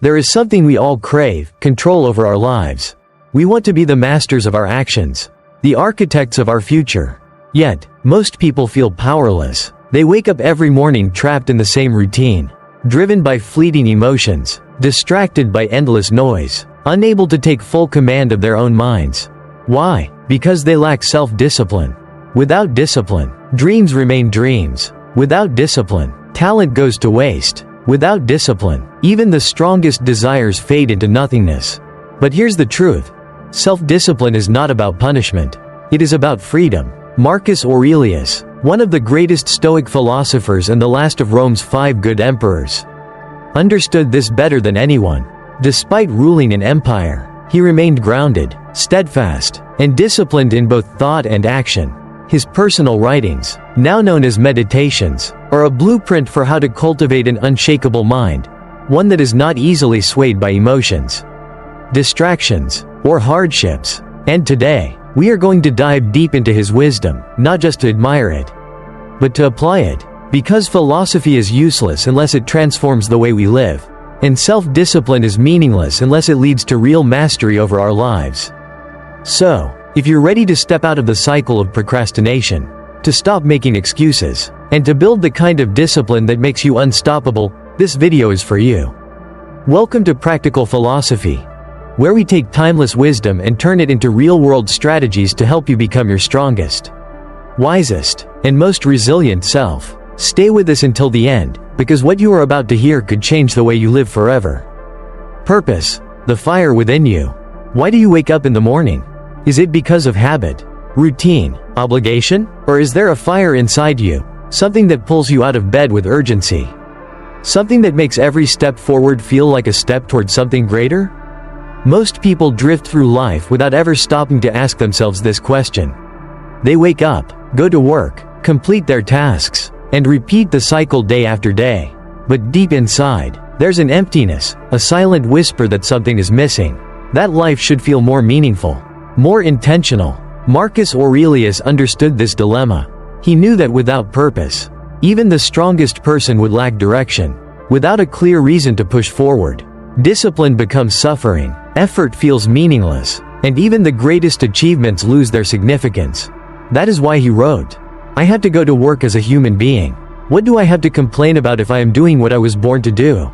There is something we all crave: control over our lives. We want to be the masters of our actions, the architects of our future. Yet, most people feel powerless. They wake up every morning trapped in the same routine, driven by fleeting emotions, distracted by endless noise, unable to take full command of their own minds. Why? Because they lack self-discipline. Without discipline, dreams remain dreams. Without discipline, talent goes to waste. Without discipline, even the strongest desires fade into nothingness. But here's the truth. Self-discipline is not about punishment. It is about freedom. Marcus Aurelius, one of the greatest Stoic philosophers and the last of Rome's 5 good emperors, understood this better than anyone. Despite ruling an empire, he remained grounded, steadfast, and disciplined in both thought and action. His personal writings, now known as Meditations, are a blueprint for how to cultivate an unshakable mind, one that is not easily swayed by emotions, distractions, or hardships. And today, we are going to dive deep into his wisdom, not just to admire it, but to apply it. Because philosophy is useless unless it transforms the way we live, and self-discipline is meaningless unless it leads to real mastery over our lives. So, if you're ready to step out of the cycle of procrastination, to stop making excuses, and to build the kind of discipline that makes you unstoppable, this video is for you. Welcome to Practical Philosophy, where we take timeless wisdom and turn it into real-world strategies to help you become your strongest, wisest, and most resilient self. Stay with us until the end, because what you are about to hear could change the way you live forever. Purpose, the fire within you. Why do you wake up in the morning? Is it because of habit, routine, obligation? Or is there a fire inside you, something that pulls you out of bed with urgency? Something that makes every step forward feel like a step toward something greater? Most people drift through life without ever stopping to ask themselves this question. They wake up, go to work, complete their tasks, and repeat the cycle day after day. But deep inside, there's an emptiness, a silent whisper that something is missing. That life should feel more meaningful, more intentional. Marcus Aurelius understood this dilemma. He knew that without purpose, even the strongest person would lack direction. Without a clear reason to push forward, discipline becomes suffering, effort feels meaningless, and even the greatest achievements lose their significance. That is why he wrote, "I had to go to work as a human being. What do I have to complain about if I am doing what I was born to do?"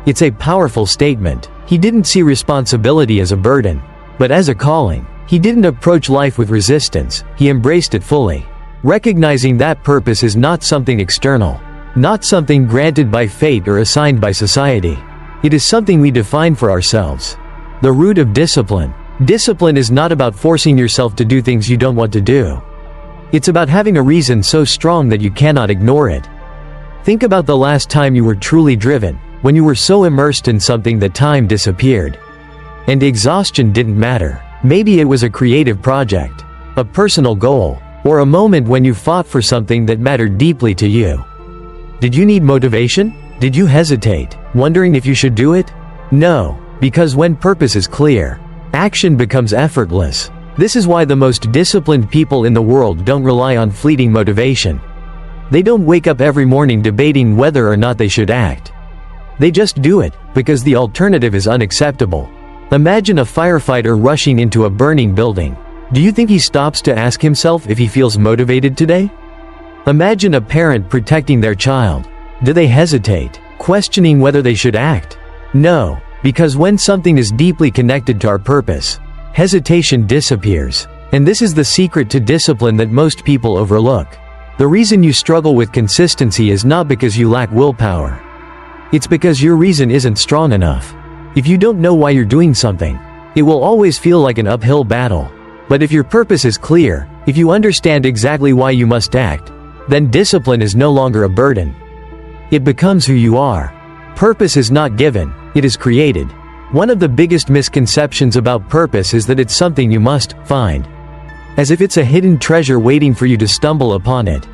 It's a powerful statement. He didn't see responsibility as a burden, but as a calling. He didn't approach life with resistance, he embraced it fully, recognizing that purpose is not something external, not something granted by fate or assigned by society. It is something we define for ourselves. The root of discipline. Discipline is not about forcing yourself to do things you don't want to do. It's about having a reason so strong that you cannot ignore it. Think about the last time you were truly driven, when you were so immersed in something that time disappeared, and exhaustion didn't matter. Maybe it was a creative project, a personal goal, or a moment when you fought for something that mattered deeply to you. Did you need motivation? Did you hesitate, wondering if you should do it? No, because when purpose is clear, action becomes effortless. This is why the most disciplined people in the world don't rely on fleeting motivation. They don't wake up every morning debating whether or not they should act. They just do it, because the alternative is unacceptable. Imagine a firefighter rushing into a burning building. Do you think he stops to ask himself if he feels motivated today? Imagine a parent protecting their child. Do they hesitate, questioning whether they should act? No, because when something is deeply connected to our purpose, hesitation disappears. And this is the secret to discipline that most people overlook. The reason you struggle with consistency is not because you lack willpower. It's because your reason isn't strong enough. If you don't know why you're doing something, it will always feel like an uphill battle. But if your purpose is clear, if you understand exactly why you must act, then discipline is no longer a burden. It becomes who you are. Purpose is not given, it is created. One of the biggest misconceptions about purpose is that it's something you must find, as if it's a hidden treasure waiting for you to stumble upon it.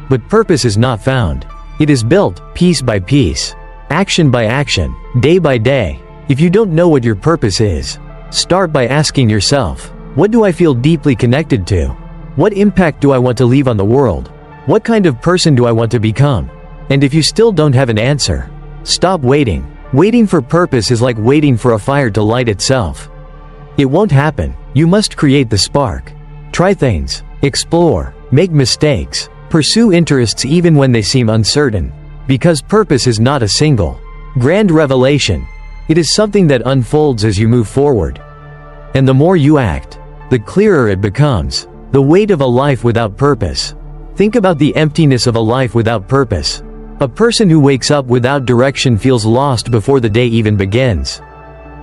But purpose is not found. It is built, piece by piece, action by action, day by day. If you don't know what your purpose is, start by asking yourself, what do I feel deeply connected to? What impact do I want to leave on the world? What kind of person do I want to become? And if you still don't have an answer, stop waiting. Waiting for purpose is like waiting for a fire to light itself. It won't happen. You must create the spark. Try things, explore, make mistakes, pursue interests even when they seem uncertain. Because purpose is not a single, grand revelation. It is something that unfolds as you move forward. And the more you act, the clearer it becomes. The weight of a life without purpose. Think about the emptiness of a life without purpose. A person who wakes up without direction feels lost before the day even begins.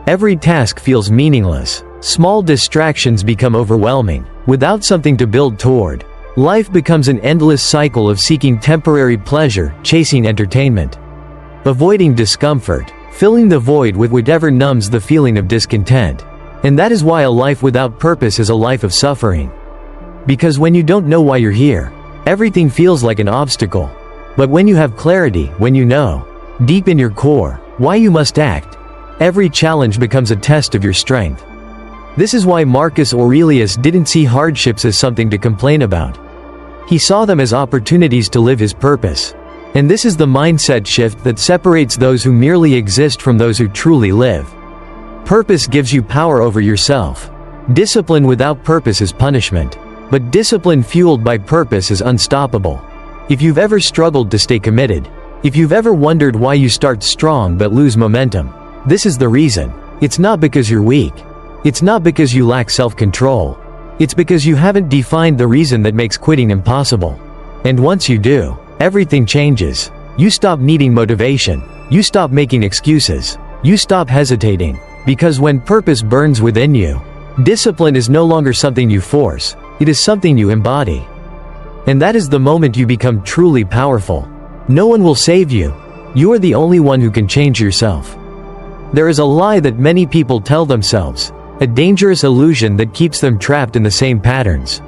Every task feels meaningless. Small distractions become overwhelming. Without something to build toward, life becomes an endless cycle of seeking temporary pleasure, chasing entertainment, avoiding discomfort, filling the void with whatever numbs the feeling of discontent. And that is why a life without purpose is a life of suffering. Because when you don't know why you're here, everything feels like an obstacle. But when you have clarity, when you know, deep in your core, why you must act, every challenge becomes a test of your strength. This is why Marcus Aurelius didn't see hardships as something to complain about. He saw them as opportunities to live his purpose. And this is the mindset shift that separates those who merely exist from those who truly live. Purpose gives you power over yourself. Discipline without purpose is punishment. But discipline fueled by purpose is unstoppable. If you've ever struggled to stay committed, if you've ever wondered why you start strong but lose momentum, this is the reason. It's not because you're weak. It's not because you lack self-control. It's because you haven't defined the reason that makes quitting impossible. And once you do, everything changes. You stop needing motivation. You stop making excuses. You stop hesitating. Because when purpose burns within you, discipline is no longer something you force. It is something you embody. And that is the moment you become truly powerful. No one will save you. You are the only one who can change yourself. There is a lie that many people tell themselves, a dangerous illusion that keeps them trapped in the same patterns,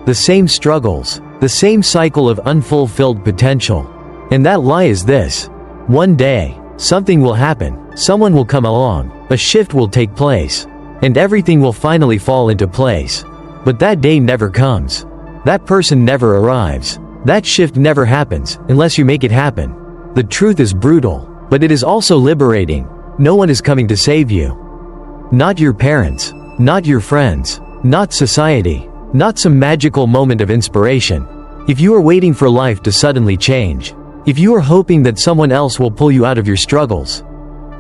the same struggles, the same cycle of unfulfilled potential. And that lie is this: one day, something will happen, someone will come along, a shift will take place, and everything will finally fall into place. But that day never comes. That person never arrives. That shift never happens, unless you make it happen. The truth is brutal, but it is also liberating. No one is coming to save you. Not your parents, not your friends, not society, not some magical moment of inspiration. If you are waiting for life to suddenly change, if you are hoping that someone else will pull you out of your struggles,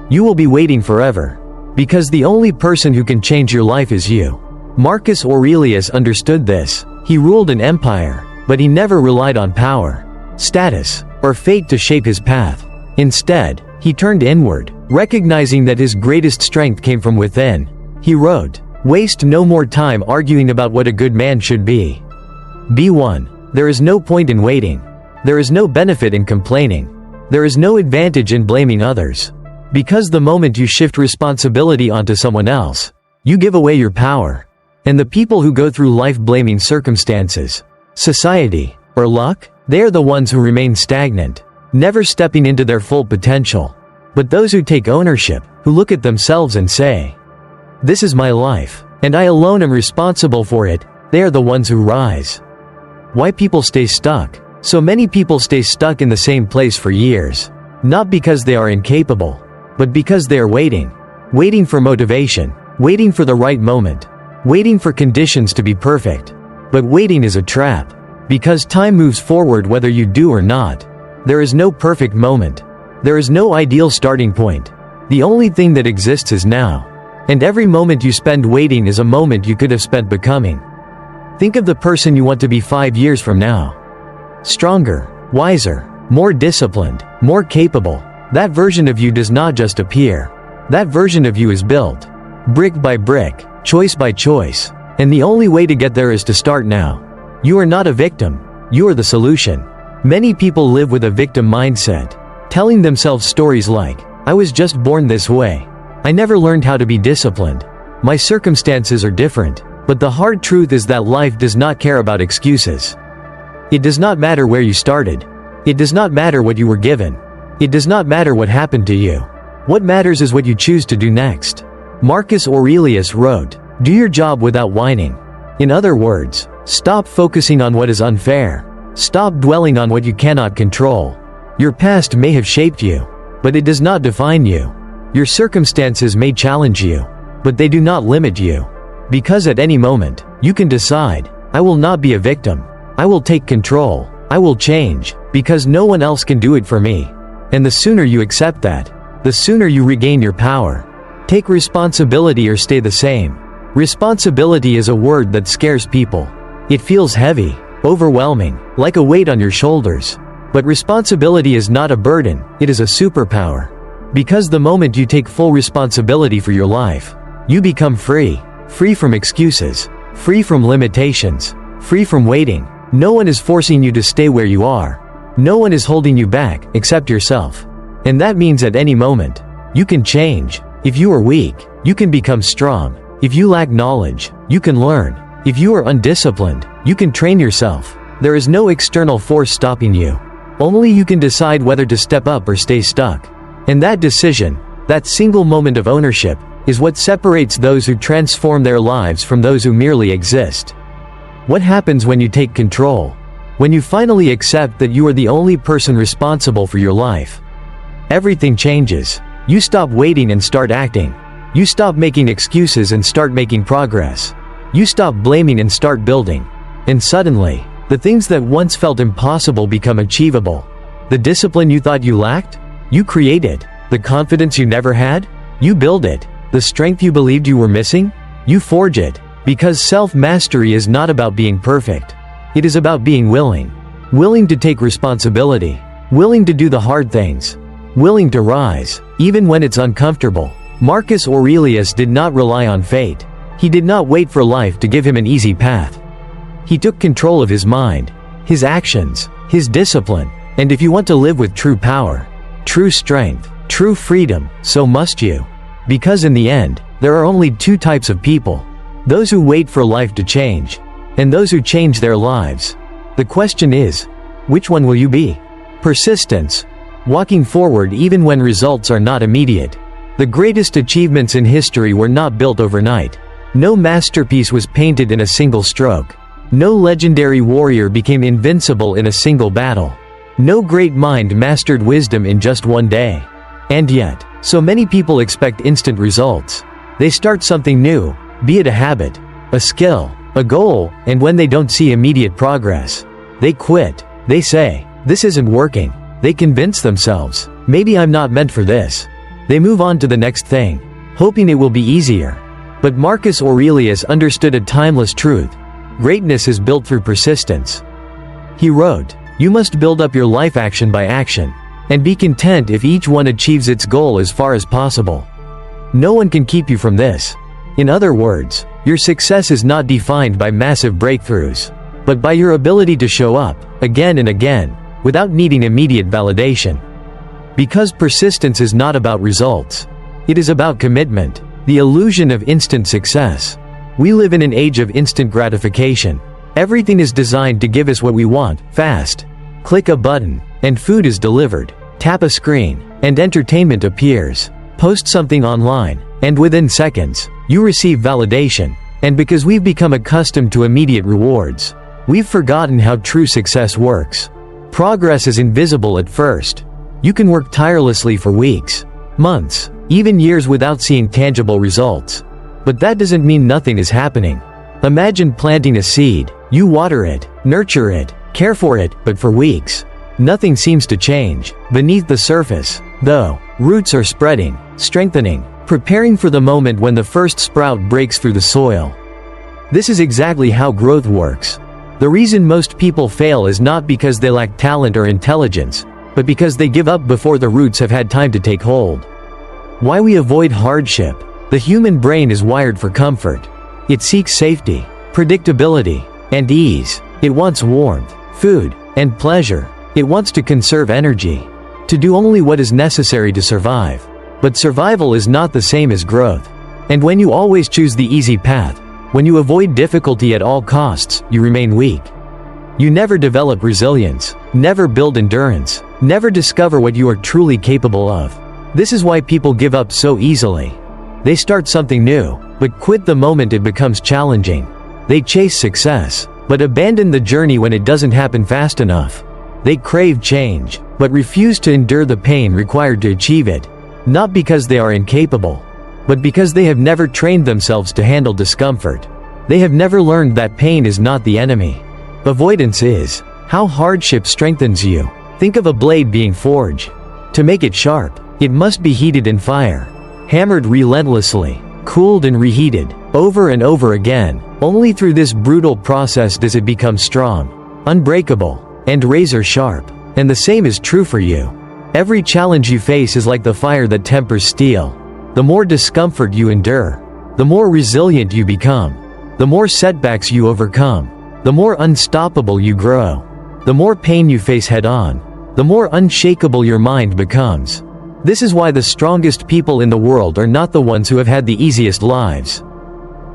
you will be waiting forever. Because the only person who can change your life is you. Marcus Aurelius understood this. He ruled an empire, but he never relied on power, status, or fate to shape his path. Instead, he turned inward, recognizing that his greatest strength came from within. He wrote, "Waste no more time arguing about what a good man should be. Be one. There is no point in waiting. There is no benefit in complaining. There is no advantage in blaming others. Because the moment you shift responsibility onto someone else, you give away your power. And the people who go through life blaming circumstances, society, or luck, they are the ones who remain stagnant, never stepping into their full potential. But those who take ownership, who look at themselves and say, 'This is my life, and I alone am responsible for it,' they are the ones who rise." Why people stay stuck? So many people stay stuck in the same place for years. Not because they are incapable, but because they are waiting. Waiting for motivation, waiting for the right moment, waiting for conditions to be perfect. But waiting is a trap. Because time moves forward whether you do or not. There is no perfect moment. There is no ideal starting point. The only thing that exists is now. And every moment you spend waiting is a moment you could have spent becoming. Think of the person you want to be 5 years from now. Stronger, wiser, more disciplined, more capable. That version of you does not just appear. That version of you is built. Brick by brick, choice by choice. And the only way to get there is to start now. You are not a victim. You are the solution. Many people live with a victim mindset, telling themselves stories like, "I was just born this way. I never learned how to be disciplined. My circumstances are different." But the hard truth is that life does not care about excuses. It does not matter where you started. It does not matter what you were given. It does not matter what happened to you. What matters is what you choose to do next. Marcus Aurelius wrote, "Do your job without whining." In other words, stop focusing on what is unfair. Stop dwelling on what you cannot control. Your past may have shaped you, but it does not define you. Your circumstances may challenge you, but they do not limit you. Because at any moment, you can decide, I will not be a victim. I will take control. I will change, because no one else can do it for me. And the sooner you accept that, the sooner you regain your power. Take responsibility or stay the same. Responsibility is a word that scares people. It feels heavy, overwhelming, like a weight on your shoulders. But responsibility is not a burden, it is a superpower. Because the moment you take full responsibility for your life, you become free. Free from excuses. Free from limitations. Free from waiting. No one is forcing you to stay where you are. No one is holding you back, except yourself. And that means at any moment, you can change. If you are weak, you can become strong. If you lack knowledge, you can learn. If you are undisciplined, you can train yourself. There is no external force stopping you. Only you can decide whether to step up or stay stuck. And that decision, that single moment of ownership, is what separates those who transform their lives from those who merely exist. What happens when you take control? When you finally accept that you are the only person responsible for your life. Everything changes. You stop waiting and start acting. You stop making excuses and start making progress. You stop blaming and start building. And suddenly, the things that once felt impossible become achievable. The discipline you thought you lacked? You create it. The confidence you never had? You build it. The strength you believed you were missing? You forge it. Because self-mastery is not about being perfect. It is about being willing. Willing to take responsibility. Willing to do the hard things. Willing to rise, even when it's uncomfortable. Marcus Aurelius did not rely on fate. He did not wait for life to give him an easy path. He took control of his mind, his actions, his discipline. And if you want to live with true power, true strength, true freedom, so must you. Because in the end, there are only two types of people. Those who wait for life to change, and those who change their lives. The question is, which one will you be? Persistence. Walking forward even when results are not immediate. The greatest achievements in history were not built overnight. No masterpiece was painted in a single stroke. No legendary warrior became invincible in a single battle. No great mind mastered wisdom in just one day. And yet, so many people expect instant results. They start something new, be it a habit, a skill, a goal, and when they don't see immediate progress, they quit. They say, this isn't working. They convince themselves, maybe I'm not meant for this. They move on to the next thing, hoping it will be easier. But Marcus Aurelius understood a timeless truth. Greatness is built through persistence. He wrote, you must build up your life action by action, and be content if each one achieves its goal as far as possible. No one can keep you from this. In other words, your success is not defined by massive breakthroughs, but by your ability to show up, again and again, without needing immediate validation. Because persistence is not about results. It is about commitment, the illusion of instant success. We live in an age of instant gratification. Everything is designed to give us what we want, fast. Click a button, and food is delivered. Tap a screen, and entertainment appears. Post something online, and within seconds, you receive validation. And because we've become accustomed to immediate rewards, we've forgotten how true success works. Progress is invisible at first. You can work tirelessly for weeks, months, even years without seeing tangible results. But that doesn't mean nothing is happening. Imagine planting a seed. You water it, nurture it, care for it, but for weeks, nothing seems to change. Beneath the surface, though, roots are spreading, strengthening, preparing for the moment when the first sprout breaks through the soil. This is exactly how growth works. The reason most people fail is not because they lack talent or intelligence, but because they give up before the roots have had time to take hold. Why we avoid hardship? The human brain is wired for comfort. It seeks safety, predictability, and ease. It wants warmth, food, and pleasure. It wants to conserve energy, to do only what is necessary to survive. But survival is not the same as growth. And when you always choose the easy path, when you avoid difficulty at all costs, you remain weak. You never develop resilience, never build endurance, never discover what you are truly capable of. This is why people give up so easily. They start something new, but quit the moment it becomes challenging. They chase success, but abandon the journey when it doesn't happen fast enough. They crave change, but refuse to endure the pain required to achieve it, not because they are incapable, but because they have never trained themselves to handle discomfort. They have never learned that pain is not the enemy. Avoidance is. How hardship strengthens you. Think of a blade being forged. To make it sharp, it must be heated in fire, hammered relentlessly, cooled and reheated, over and over again. Only through this brutal process does it become strong, unbreakable, and razor sharp. And the same is true for you. Every challenge you face is like the fire that tempers steel. The more discomfort you endure, the more resilient you become. The more setbacks you overcome, the more unstoppable you grow. The more pain you face head-on, the more unshakable your mind becomes. This is why the strongest people in the world are not the ones who have had the easiest lives.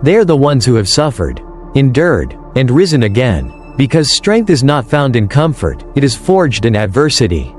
They are the ones who have suffered, endured, and risen again, because strength is not found in comfort, it is forged in adversity.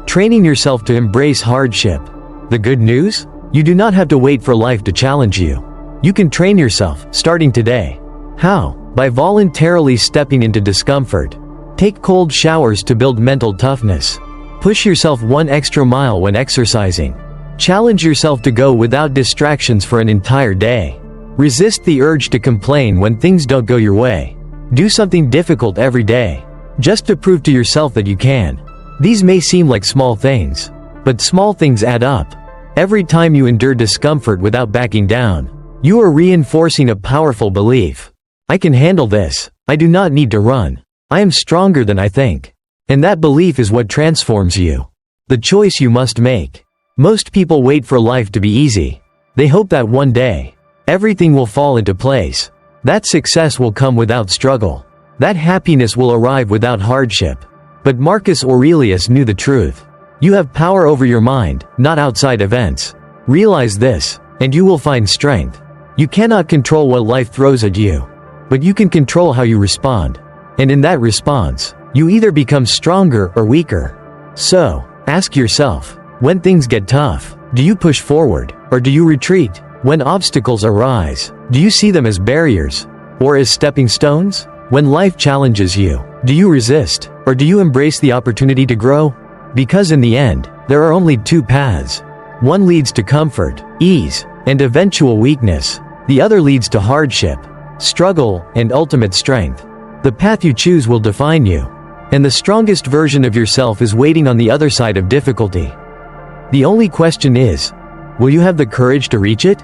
Training yourself to embrace hardship. The good news? You do not have to wait for life to challenge you. You can train yourself, starting today. How? By voluntarily stepping into discomfort. Take cold showers to build mental toughness. Push yourself one extra mile when exercising. Challenge yourself to go without distractions for an entire day. Resist the urge to complain when things don't go your way. Do something difficult every day, just to prove to yourself that you can. These may seem like small things, but small things add up. Every time you endure discomfort without backing down, you are reinforcing a powerful belief. I can handle this. I do not need to run. I am stronger than I think. And that belief is what transforms you. The choice you must make. Most people wait for life to be easy. They hope that one day, everything will fall into place. That success will come without struggle. That happiness will arrive without hardship. But Marcus Aurelius knew the truth. You have power over your mind, not outside events. Realize this, and you will find strength. You cannot control what life throws at you, but you can control how you respond. And in that response, you either become stronger or weaker. So, ask yourself, when things get tough, do you push forward, or do you retreat? When obstacles arise, do you see them as barriers, or as stepping stones? When life challenges you, do you resist, or do you embrace the opportunity to grow? Because in the end, there are only two paths. One leads to comfort, ease, and eventual weakness. The other leads to hardship, struggle, and ultimate strength. The path you choose will define you. And the strongest version of yourself is waiting on the other side of difficulty. The only question is, will you have the courage to reach it?